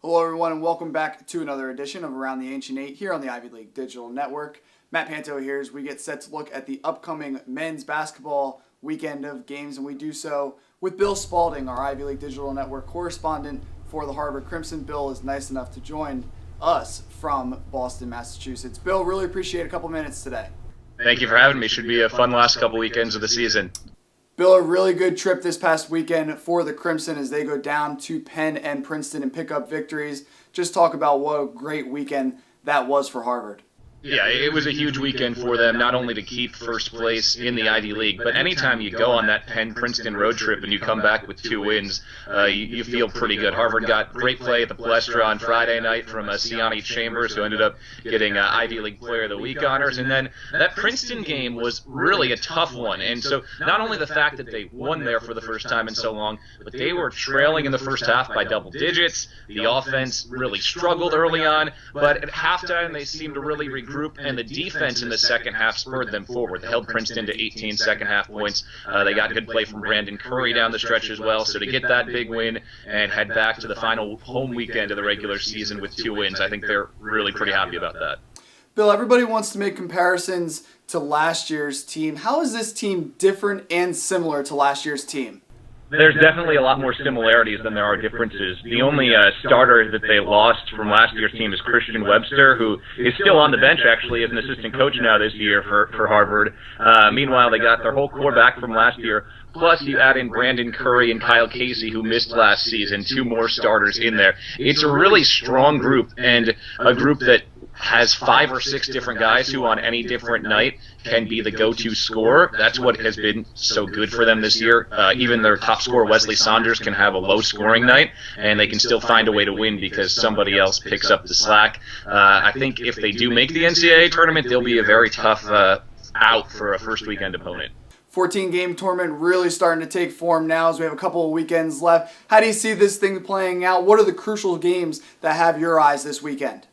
Hello everyone and welcome back to another edition of Around the Ancient Eight here on the Ivy League Digital Network. Matt Panto here as we get set to look at the upcoming men's basketball weekend of games, and we do so with Bill Spaulding, our Ivy League Digital Network correspondent for the Harvard Crimson. Bill is nice enough to join us from Boston, Massachusetts. Bill, really appreciate a couple minutes today. Thank you for having me. Should be a fun last couple weekends of the season. Bill, a really good trip this past weekend for the Crimson as they go down to Penn and Princeton and pick up victories. Just talk about what a great weekend that was for Harvard. Yeah, it was a huge weekend for them, not only to keep first place in the Ivy League, but anytime you go on that Penn-Princeton road trip and you come back with 2 wins, you feel pretty good. Harvard got great play at the Palestra on Friday night from Siani Chambers, who ended up getting Ivy League Player of the Week honors. And then that Princeton game was really a tough one. And so not only the fact that they won there for the first time in so long, but they were trailing in the first half by double digits. The offense really struggled early on, but at halftime they seemed to really regroup, and the defense in the second half spurred them forward. They held Princeton to 18 second half points. They got good play from Brandon Curry down the stretch as well. So to get that big win and head back to the final home weekend of the regular season with 2 wins, I think they're really pretty happy about that. Bill, everybody wants to make comparisons to last year's team. How is this team different and similar to last year's team? There's definitely a lot more similarities than there are differences. The only starter that they lost from last year's team is Christian Webster, who is still on the bench, actually, as an assistant coach now this year for Harvard. Meanwhile, they got their whole core back from last year. Plus, you add in Brandon Curry and Kyle Casey, who missed last season, 2 more starters in there. It's a really strong group, and a group that has 5 or 6 different guys who on any different night can be the go-to scorer. That's what has been so good for them this year. Even their top scorer, Wesley Saunders, can have a low-scoring night, and they can still find a way to win because somebody else picks up the slack. I think if they do make the NCAA tournament, they'll be a very tough out for a first weekend opponent. 14-game tournament really starting to take form now as we have a couple of weekends left. How do you see this thing playing out? What are the crucial games that have your eyes this weekend?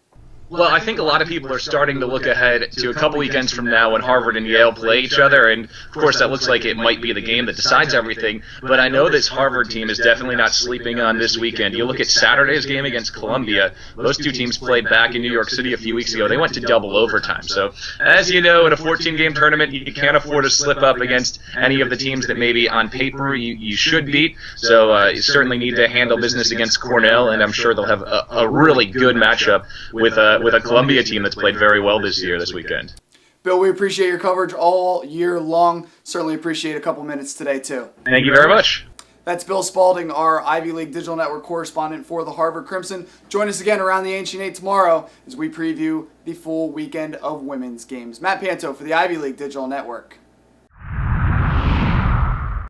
Well, I think a lot of people are starting to look ahead to a couple weekends from now when Harvard and Yale play each other, and of course that looks like it might be the game that decides everything, but I know this Harvard team is definitely not sleeping on this weekend. You look at Saturday's game against Columbia, those 2 teams played back in New York City a few weeks ago. They went to double overtime, so as you know, in a 14-game tournament, you can't afford to slip up against any of the teams that maybe on paper you should beat, so you certainly need to handle business against Cornell, and I'm sure they'll have a really good matchup with a Columbia team that's played very well this weekend. Bill, we appreciate your coverage all year long. Certainly appreciate a couple minutes today, too. Thank you very much. That's Bill Spaulding, our Ivy League Digital Network correspondent for the Harvard Crimson. Join us again around the Ancient Eight tomorrow as we preview the full weekend of women's games. Matt Panto for the Ivy League Digital Network.